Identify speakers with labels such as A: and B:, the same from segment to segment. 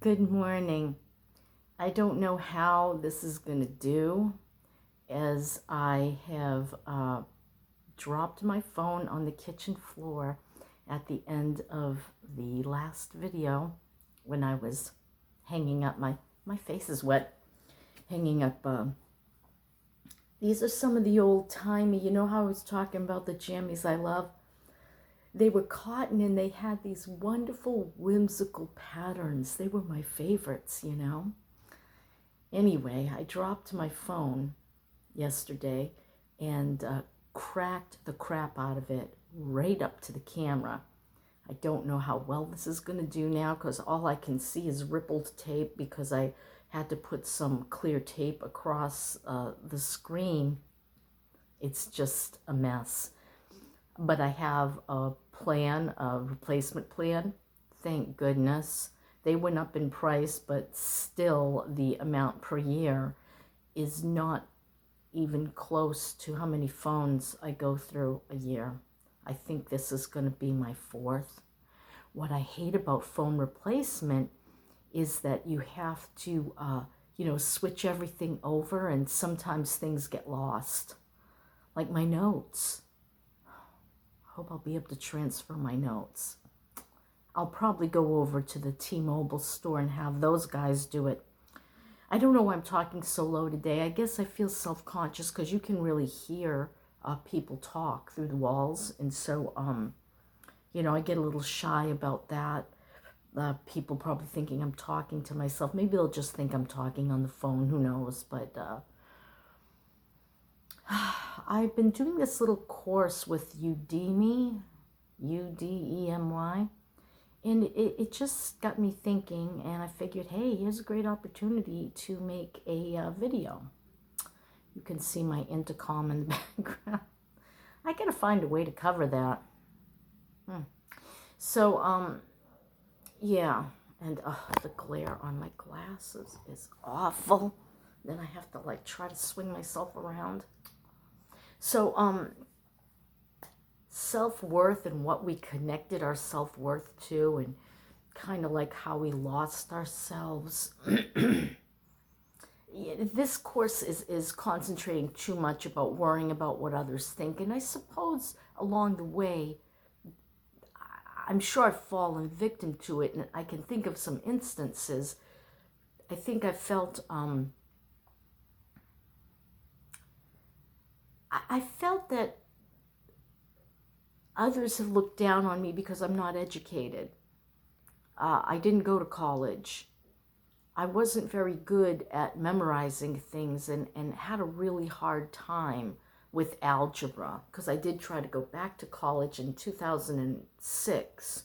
A: Good morning. I don't know how this is going to do as I have dropped my phone on the kitchen floor at the end of the last video when I was hanging up my face is wet, hanging up. These are some of the old-timey, you know how I was talking about the jammies I love? They were cotton and they had these wonderful whimsical patterns. They were my favorites, you know? Anyway, I dropped my phone yesterday and cracked the crap out of it right up to the camera. I don't know how well this is going to do now because all I can see is rippled tape because I had to put some clear tape across the screen. It's just a mess. But I have a plan, a replacement plan. Thank goodness. They went up in price, but still the amount per year is not even close to how many phones I go through a year. I think this is going to be my fourth. What I hate about phone replacement is that you have to, switch everything over, and sometimes things get lost. Like my notes. Hope I'll be able to transfer my notes. I'll probably go over to the T-Mobile store and have those guys do it. I don't know why I'm talking so low today. I guess I feel self-conscious because you can really hear people talk through the walls. And so, I get a little shy about that. People probably thinking I'm talking to myself. Maybe they'll just think I'm talking on the phone. Who knows? But I've been doing this little course with Udemy, Udemy, and it just got me thinking, and I figured, hey, here's a great opportunity to make a video. You can see my intercom in the background. I gotta find a way to cover that. So, yeah, and the glare on my glasses is awful. Then I have to try to swing myself around. So, self-worth and what we connected our self-worth to, and kind of like how we lost ourselves. This course is concentrating too much about worrying about what others think. And I suppose along the way, I'm sure I've fallen victim to it. And I can think of some instances. I think I felt... I felt that others have looked down on me because I'm not educated. I didn't go to college. I wasn't very good at memorizing things and had a really hard time with algebra because I did try to go back to college in 2006.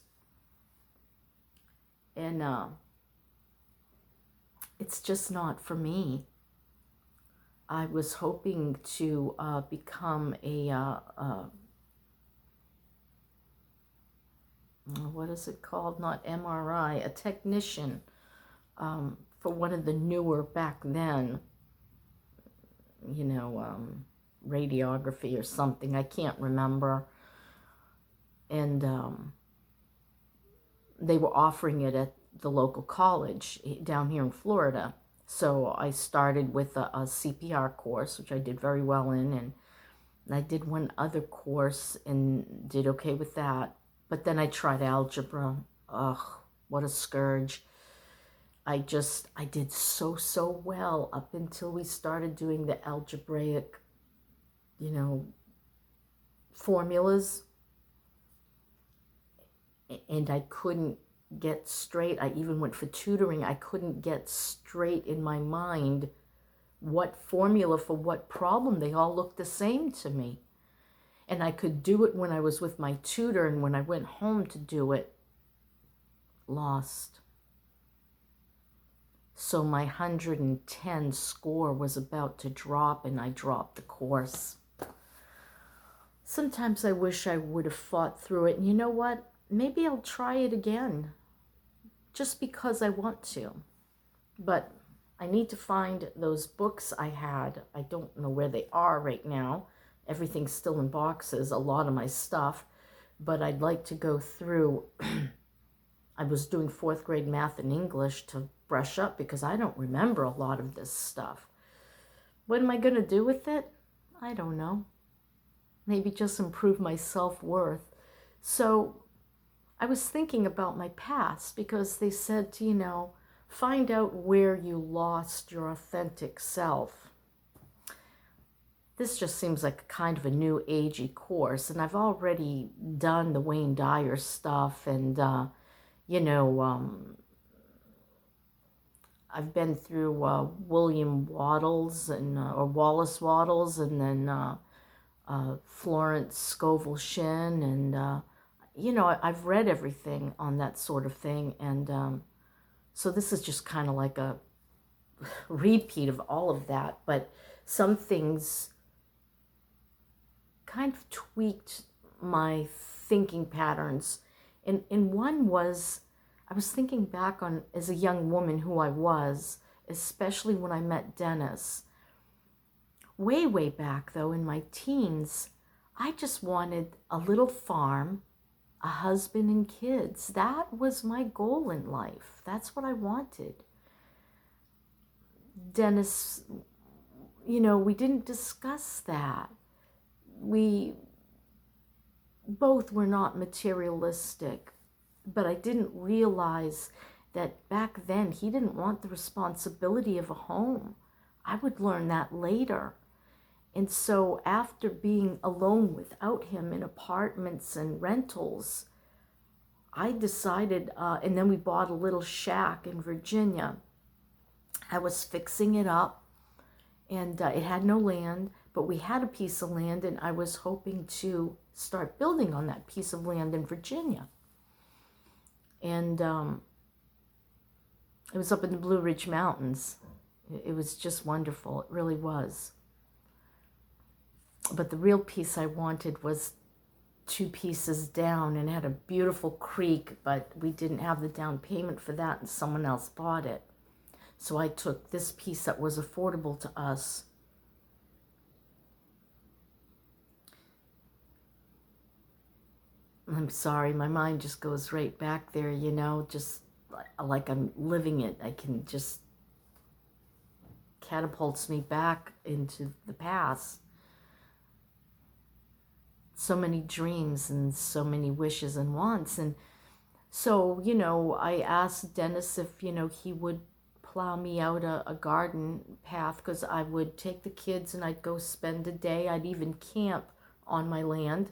A: And it's just not for me. I was hoping to become what is it called? Not MRI, a technician for one of the newer back then, radiography or something. I can't remember. And they were offering it at the local college down here in Florida. So I started with a CPR course, which I did very well in, and I did one other course and did okay with that. But then I tried algebra. Ugh, what a scourge. I did so well up until we started doing the algebraic, formulas. And I couldn't get straight. I even went for tutoring. I couldn't get straight in my mind what formula for what problem. They all looked the same to me. And I could do it when I was with my tutor, and when I went home to do it, lost. So my 110 score was about to drop, and I dropped the course. Sometimes I wish I would have fought through it. And you know what? Maybe I'll try it again. Just because I want to. But I need to find those books I had. I don't know where they are right now. Everything's still in boxes, a lot of my stuff. But I'd like to go through I was doing 4th grade math and English to brush up because I don't remember a lot of this stuff. What am I going to do with it? I don't know. Maybe just improve my self-worth. So I was thinking about my past because they said to, find out where you lost your authentic self. This just seems like kind of a new agey course, and I've already done the Wayne Dyer stuff, and I've been through William Waddles and or Wallace Waddles, and then Florence Scovel Shinn, and I've read everything on that sort of thing, and so this is just kind of like a repeat of all of that, but some things kind of tweaked my thinking patterns. And one was, I was thinking back on as a young woman who I was, especially when I met Dennis. Way, way back though, in my teens, I just wanted a little farm, a husband and kids. That was my goal in life. That's what I wanted. Dennis, we didn't discuss that. We both were not materialistic, but I didn't realize that back then he didn't want the responsibility of a home. I would learn that later. And so after being alone without him in apartments and rentals, I decided, and then we bought a little shack in Virginia. I was fixing it up, and it had no land, but we had a piece of land, and I was hoping to start building on that piece of land in Virginia. And it was up in the Blue Ridge Mountains. It was just wonderful. It really was. But the real piece I wanted was 2 pieces down, and it had a beautiful creek, but we didn't have the down payment for that, and someone else bought it. So I took this piece that was affordable to us. I'm sorry, my mind just goes right back there, just like I'm living it. I can just catapults me back into the past. So many dreams and so many wishes and wants. And so, I asked Dennis if, he would plow me out a garden path, because I would take the kids and I'd go spend a day. I'd even camp on my land,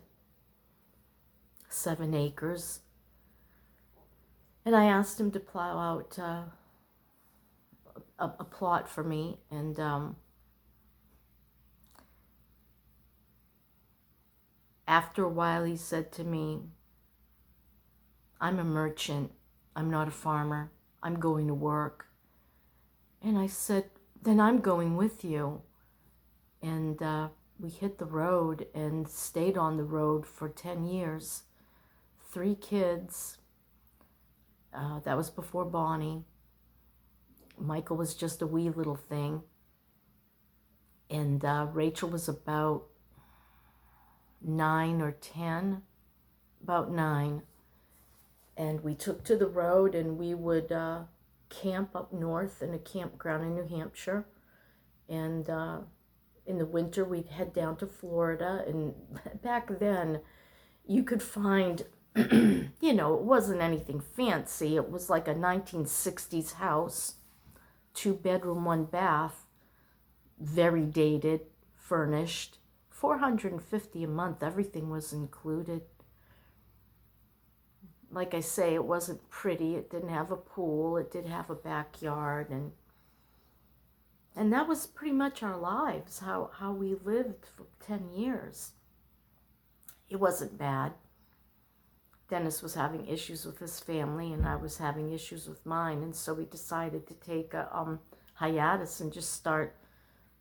A: 7 acres. And I asked him to plow out a plot for me. And after a while, he said to me, "I'm a merchant. I'm not a farmer. I'm going to work." And I said, "Then I'm going with you." And we hit the road and stayed on the road for 10 years. 3 kids. That was before Bonnie. Michael was just a wee little thing. And Rachel was about 9 or 10, about 9. And we took to the road, and we would camp up north in a campground in New Hampshire. And in the winter, we'd head down to Florida. And back then, you could find, it wasn't anything fancy. It was like a 1960s house, 2-bedroom, 1 bath, very dated, furnished, $450 a month. Everything was included. Like I say, it wasn't pretty. It didn't have a pool. It did have a backyard, and that was pretty much our lives, how we lived for 10 years. It wasn't bad. Dennis was having issues with his family, and I was having issues with mine, and so we decided to take a hiatus and just start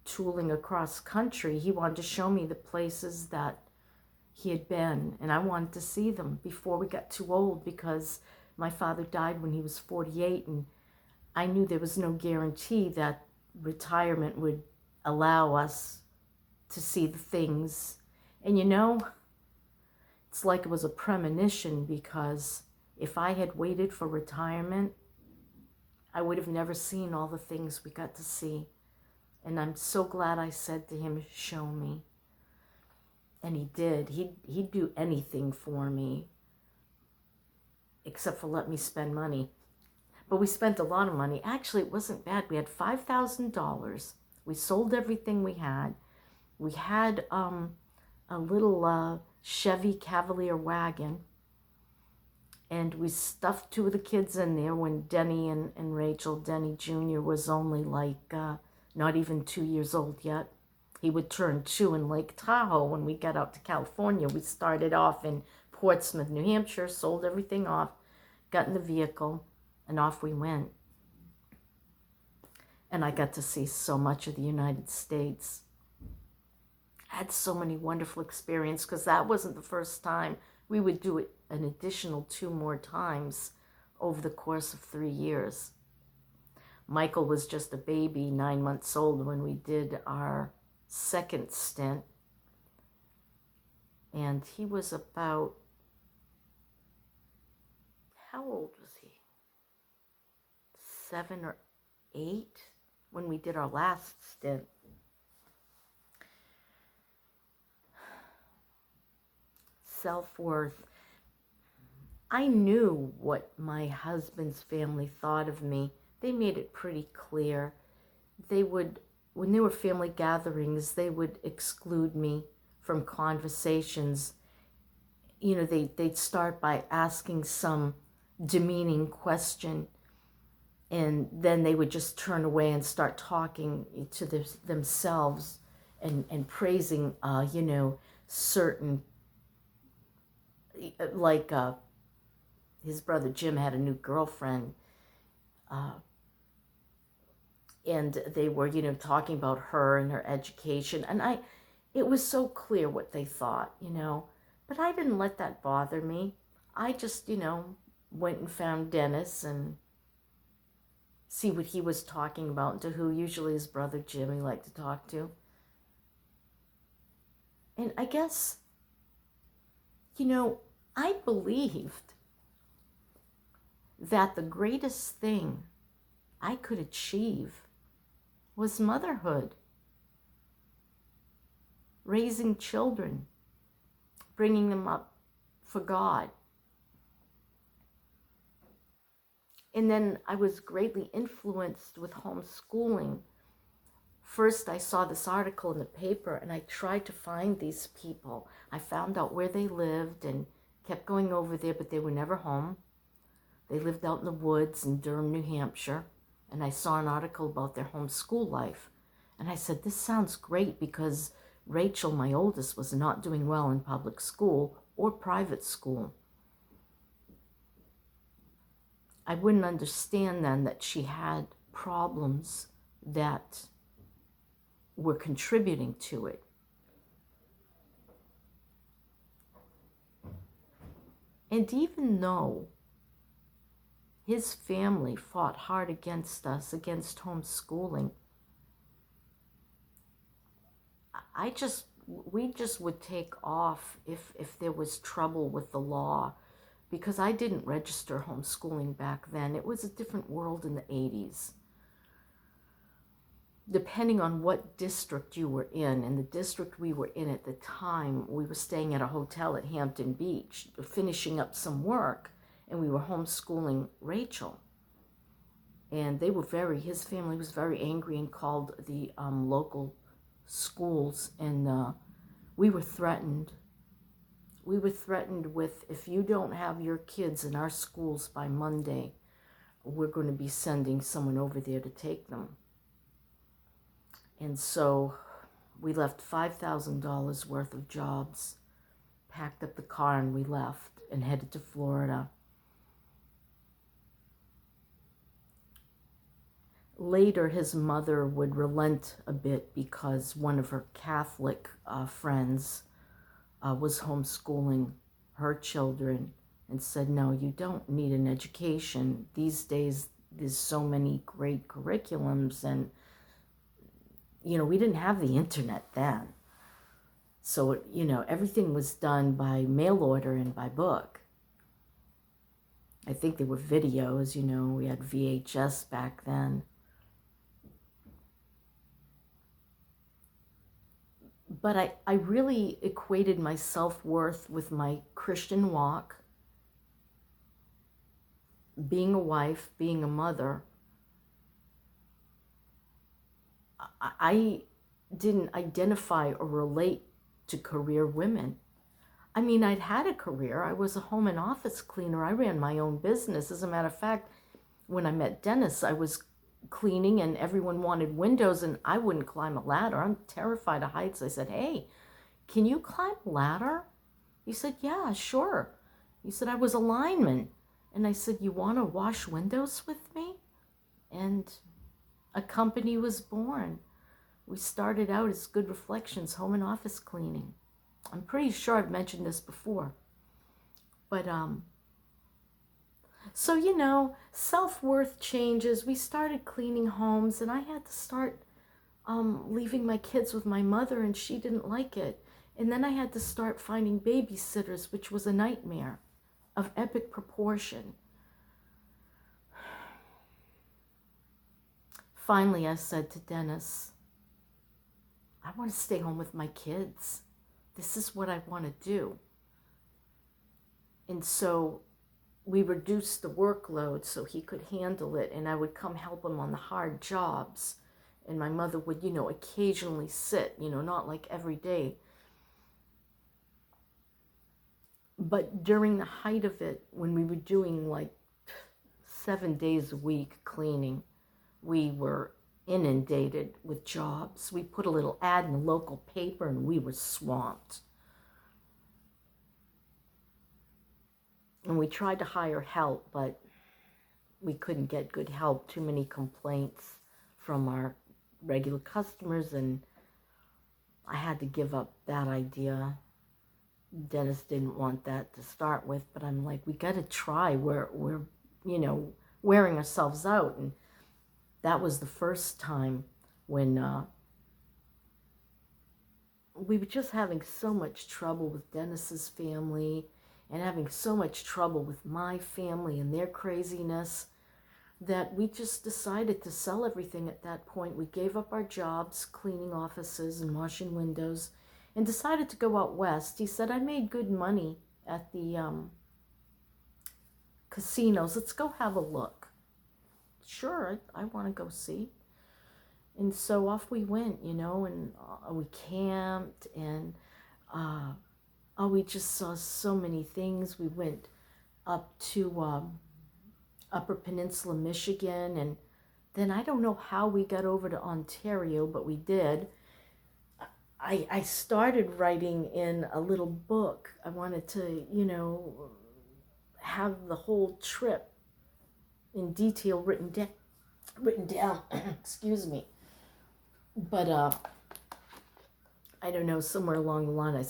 A: tooling across country. He wanted to show me the places that he had been, and I wanted to see them before we got too old, because my father died when he was 48, and I knew there was no guarantee that retirement would allow us to see the things. And it's like it was a premonition, because If I had waited for retirement, I would have never seen all the things we got to see. And I'm so glad I said to him, show me. And he did. He'd do anything for me, except for let me spend money. But we spent a lot of money. Actually, it wasn't bad. We had $5,000. We sold everything we had. We had a little Chevy Cavalier wagon, and we stuffed two of the kids in there when Denny and Rachel. Denny Jr. was only like not even 2 years old yet. He would turn 2 in Lake Tahoe when we got out to California. We started off in Portsmouth, New Hampshire, sold everything off, got in the vehicle, and off we went. And I got to see so much of the United States. I had so many wonderful experiences because that wasn't the first time. We would do it an additional 2 more times over the course of 3 years. Michael was just a baby, 9 months old, when we did our second stint. And he was about, how old was he? 7 or 8 when we did our last stint. Self-worth. I knew what my husband's family thought of me. They made it pretty clear. They would, when there were family gatherings, they would exclude me from conversations. You know, they'd start by asking some demeaning question, and then they would just turn away and start talking to themselves and praising, you know, certain, like his brother Jim had a new girlfriend, and they were, you know, talking about her and her education, and it was so clear what they thought, you know, but I didn't let that bother me. I just, you know, went and found Dennis and see what he was talking about, and to who, usually his brother Jim, he liked to talk to. And I guess, you know, I believed that the greatest thing I could achieve was motherhood, raising children, bringing them up for God. And then I was greatly influenced with homeschooling. First, I saw this article in the paper, and I tried to find these people. I found out where they lived and kept going over there, but they were never home. They lived out in the woods in Durham, New Hampshire, and I saw an article about their homeschool life. And I said, this sounds great, because Rachel, my oldest, was not doing well in public school or private school. I wouldn't understand then that she had problems that were contributing to it. And even though his family fought hard against us, against homeschooling, we just would take off if there was trouble with the law, because I didn't register homeschooling back then. It was a different world in the 80s. Depending on what district you were in, and the district we were in at the time, we were staying at a hotel at Hampton Beach, finishing up some work, and we were homeschooling Rachel. And they were his family was very angry and called the local schools, and we were threatened. We were threatened with, if you don't have your kids in our schools by Monday, we're going to be sending someone over there to take them. And so we left $5,000 worth of jobs, packed up the car, and we left and headed to Florida. Later, his mother would relent a bit because one of her Catholic friends was homeschooling her children and said, no, you don't need an education. These days, there's so many great curriculums, and, you know, we didn't have the internet then. So, you know, everything was done by mail order and by book. I think they were videos, we had VHS back then. But I really equated my self-worth with my Christian walk, being a wife, being a mother. I didn't identify or relate to career women. I mean, I'd had a career. I was a home and office cleaner. I ran my own business. As a matter of fact, when I met Dennis, I was cleaning and everyone wanted windows and I wouldn't climb a ladder. I'm terrified of heights. I said, hey, can you climb a ladder? He said, yeah, sure. He said, I was a lineman. And I said, you want to wash windows with me? And a company was born. We started out as Good Reflections Home and Office Cleaning. I'm pretty sure I've mentioned this before. But, so, self-worth changes. We started cleaning homes, and I had to start leaving my kids with my mother, and she didn't like it. And then I had to start finding babysitters, which was a nightmare of epic proportion. Finally, I said to Dennis, I want to stay home with my kids. This is what I want to do. And so we reduced the workload so he could handle it, and I would come help him on the hard jobs. And my mother would, occasionally sit, not like every day. But during the height of it, when we were doing like 7 days a week cleaning, we were inundated with jobs. We put a little ad in the local paper and we were swamped. And we tried to hire help, but we couldn't get good help. Too many complaints from our regular customers, and I had to give up that idea. Dennis didn't want that to start with, but I'm like, we got to try. We're wearing ourselves out. And that was the first time when we were just having so much trouble with Dennis's family and having so much trouble with my family and their craziness that we just decided to sell everything at that point. We gave up our jobs, cleaning offices and washing windows, and decided to go out west. He said, I made good money at the casinos. Let's go have a look. Sure, I want to go see. And so off we went, and we camped, and we just saw so many things. We went up to Upper Peninsula, Michigan, and then I don't know how we got over to Ontario, but we did. I started writing in a little book. I wanted to, have the whole trip in detail written down. Excuse me. But I don't know, somewhere along the line I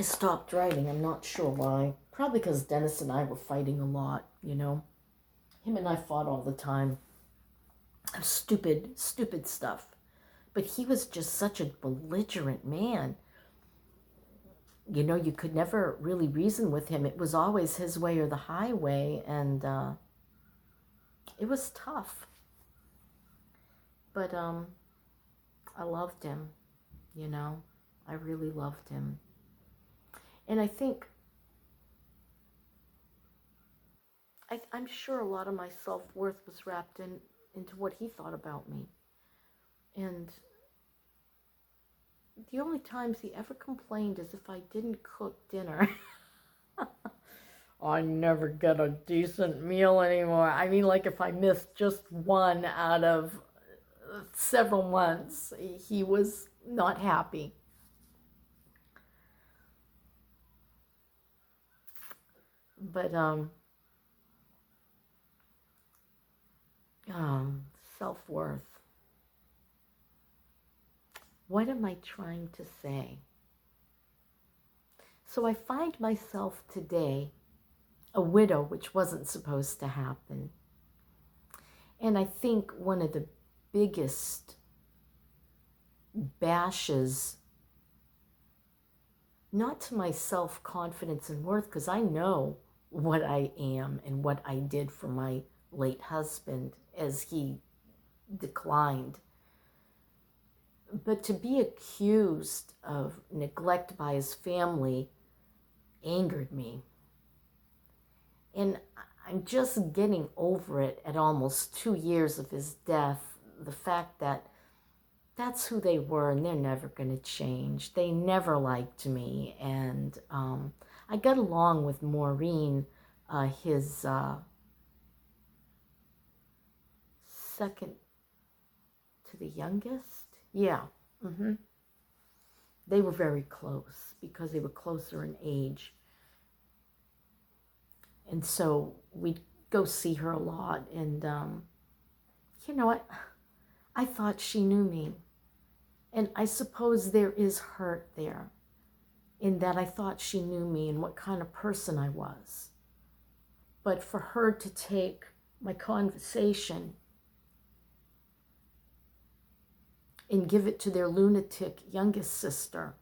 A: stopped writing. I'm not sure why. Probably because Dennis and I were fighting a lot, Him and I fought all the time. Stupid stuff. But he was just such a belligerent man. You could never really reason with him. It was always his way or the highway, and it was tough. But I loved him, I really loved him. And I think, I'm sure a lot of my self-worth was wrapped into what he thought about me. And the only times he ever complained is if I didn't cook dinner. I never get a decent meal anymore. I mean, like if I missed just one out of several months, he was not happy. But self-worth. What am I trying to say? So I find myself today a widow, which wasn't supposed to happen. And I think one of the biggest bashes not to my self-confidence and worth, because I know what I am and what I did for my late husband as he declined. But to be accused of neglect by his family angered me. And I'm just getting over it at almost 2 years of his death, the fact that that's who they were and they're never going to change. They never liked me. And I got along with Maureen, his second to the youngest. Yeah. They were very close because they were closer in age. And so we'd go see her a lot. And you know what? I thought she knew me. And I suppose there is hurt there in that I thought she knew me and what kind of person I was. But for her to take my conversation and give it to their lunatic youngest sister,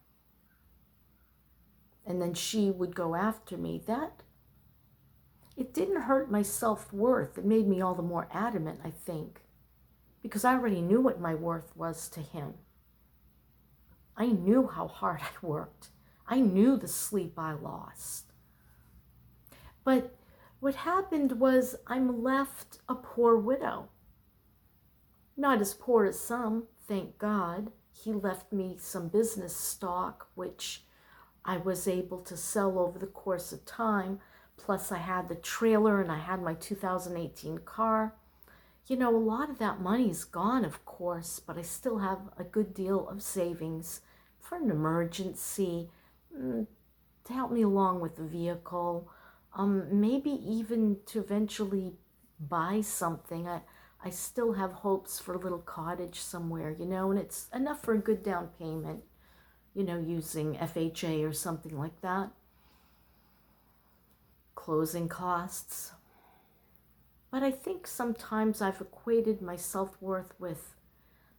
A: and then she would go after me, it didn't hurt my self-worth. It made me all the more adamant, I think, because I already knew what my worth was to him. I knew how hard I worked. I knew the sleep I lost. But what happened was I'm left a poor widow. Not as poor as some, thank God. He left me some business stock, which I was able to sell over the course of time. Plus I had the trailer and I had my 2018 car. You know, a lot of that money's gone, of course, but I still have a good deal of savings for an emergency, to help me along with the vehicle, maybe even to eventually buy something. I still have hopes for a little cottage somewhere, you know, and it's enough for a good down payment, you know, using FHA or something like that. Closing costs. But I think sometimes I've equated my self-worth with,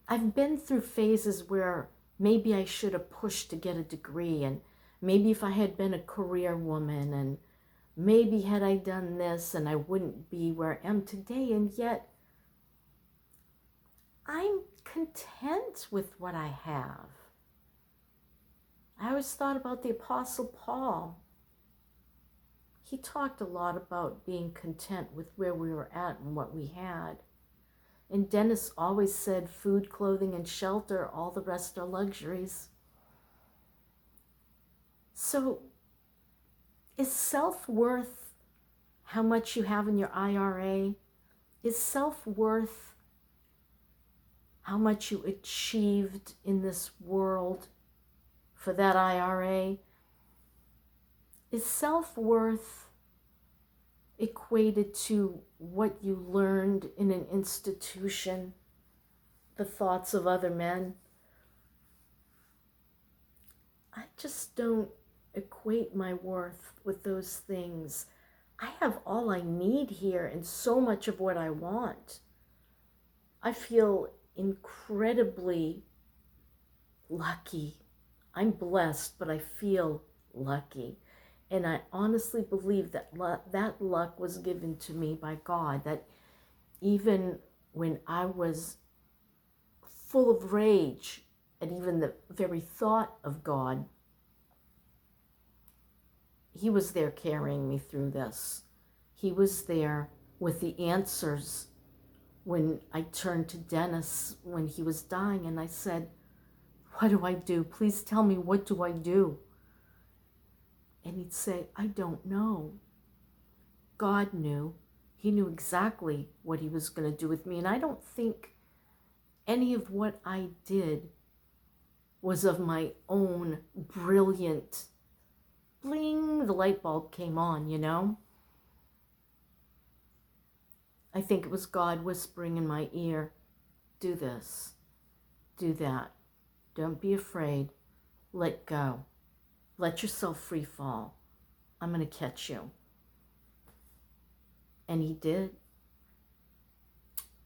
A: I've been through phases where maybe I should have pushed to get a degree, and maybe if I had been a career woman, and maybe had I done this and I wouldn't be where I am today, and yet I'm content with what I have. I always thought about the Apostle Paul. He talked a lot about being content with where we were at and what we had. And Dennis always said food, clothing, and shelter, all the rest are luxuries. So is self-worth how much you have in your IRA? Is self-worth how much you achieved in this world for that IRA? Is self-worth equated to what you learned in an institution, the thoughts of other men? I just don't equate my worth with those things. I have all I need here and so much of what I want. I feel incredibly lucky. I'm blessed, but I feel lucky. And I honestly believe that that luck was given to me by God, that even when I was full of rage at even the very thought of God, He was there carrying me through this. He was there with the answers when I turned to Dennis when he was dying and I said, "What do I do? Please tell me, what do I do?" And he'd say, "I don't know." God knew. He knew exactly what he was going to do with me. And I don't think any of what I did was of my own brilliant, bling, the light bulb came on, you know? I think it was God whispering in my ear, do this, do that. Don't be afraid. Let go. Let yourself free fall. I'm going to catch you. And he did.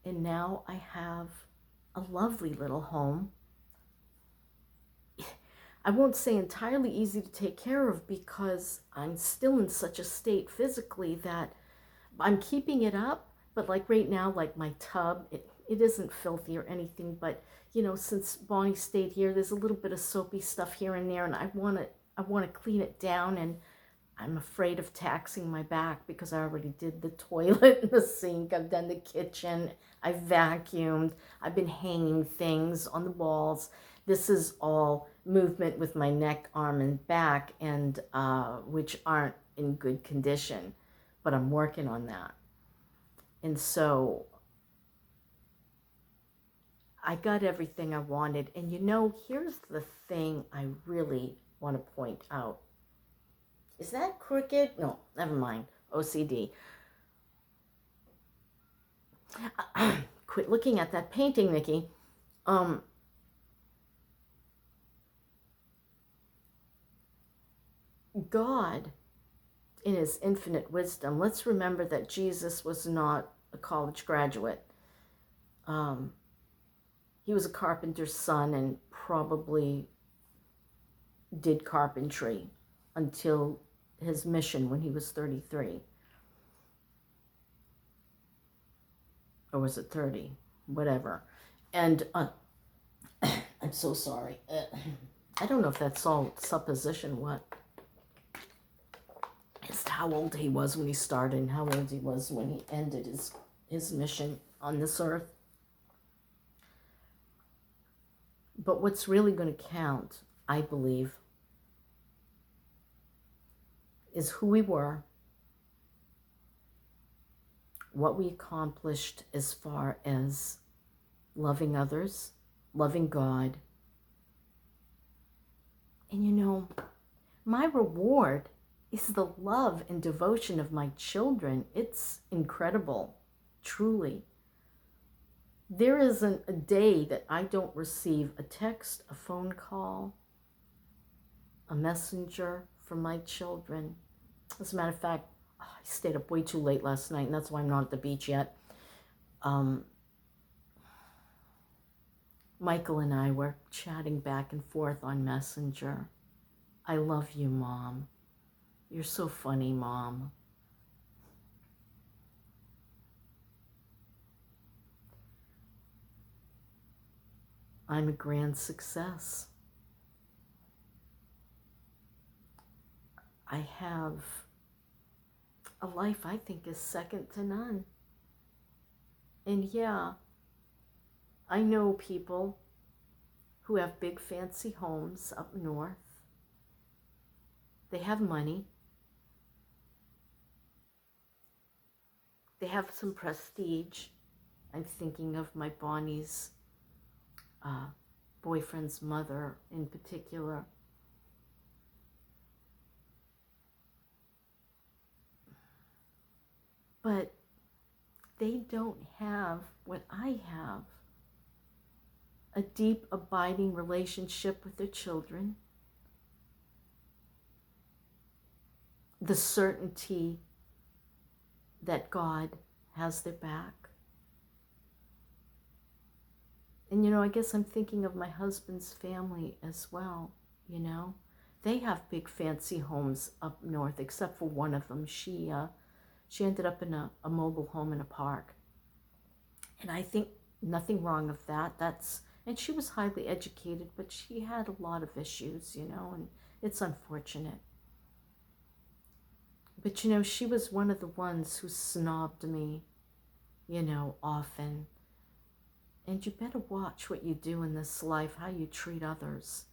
A: And now I have a lovely little home. I won't say entirely easy to take care of, because I'm still in such a state physically that I'm keeping it up. But like right now, like my tub, it isn't filthy or anything, but since Bonnie stayed here, there's a little bit of soapy stuff here and there, and I want to clean it down, and I'm afraid of taxing my back because I already did the toilet and the sink. I've done the kitchen. I've vacuumed. I've been hanging things on the walls. This is all movement with my neck, arm, and back, and which aren't in good condition, but I'm working on that. And so I got everything I wanted. And here's the thing I really want to point out. Is that crooked? No, never mind. OCD. Quit looking at that painting, Nikki. God, in his infinite wisdom, let's remember that Jesus was not a college graduate. He was a carpenter's son and probably did carpentry until his mission when he was 33. Or was it 30? Whatever. And I'm so sorry. I don't know if that's all supposition, what? As to how old he was when he started and how old he was when he ended his mission on this earth. But what's really going to count, I believe, is who we were, what we accomplished as far as loving others, loving God. And my reward is the love and devotion of my children. It's incredible, truly. There isn't a day that I don't receive a text, a phone call, a messenger from my children. As a matter of fact, I stayed up way too late last night, and that's why I'm not at the beach yet. Michael and I were chatting back and forth on Messenger. I love you, Mom. You're so funny, Mom. I'm a grand success. I have a life I think is second to none. And yeah, I know people who have big fancy homes up north. They have money. They have some prestige. I'm thinking of my Bonnie's boyfriend's mother in particular. But they don't have what I have. A deep, abiding relationship with their children. The certainty that God has their back. And I guess I'm thinking of my husband's family as well, They have big fancy homes up north, except for one of them. She ended up in a mobile home in a park. And I think nothing wrong of that. And she was highly educated, but she had a lot of issues, and it's unfortunate. But she was one of the ones who snobbed me, often. And you better watch what you do in this life, how you treat others.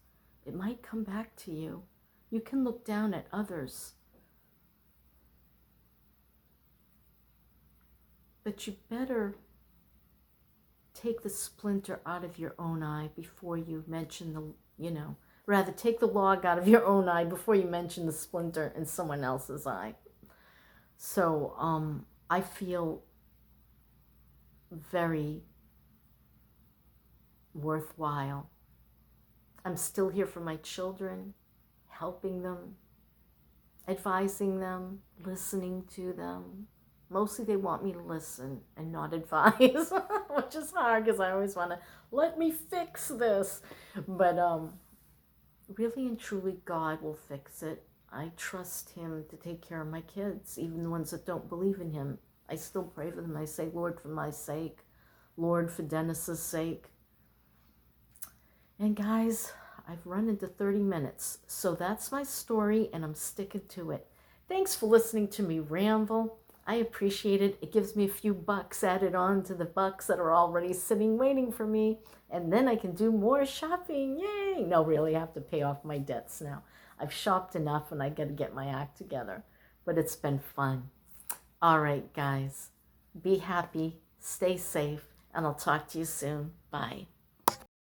A: It might come back to you. You can look down at others, but you better take the splinter out of your own eye before you mention rather take the log out of your own eye before you mention the splinter in someone else's eye. So I feel very worthwhile. I'm still here for my children, helping them, advising them, listening to them. Mostly they want me to listen and not advise, which is hard because I always want to let me fix this. But really and truly, God will fix it. I trust him to take care of my kids, even the ones that don't believe in him. I still pray for them. I say, Lord, for my sake, Lord, for Dennis's sake. And guys, I've run into 30 minutes. So that's my story, and I'm sticking to it. Thanks for listening to me ramble. I appreciate it. It gives me a few bucks added on to the bucks that are already sitting waiting for me. And then I can do more shopping. Yay! No, really, I have to pay off my debts now. I've shopped enough and I got to get my act together. But it's been fun. All right, guys. Be happy. Stay safe. And I'll talk to you soon. Bye.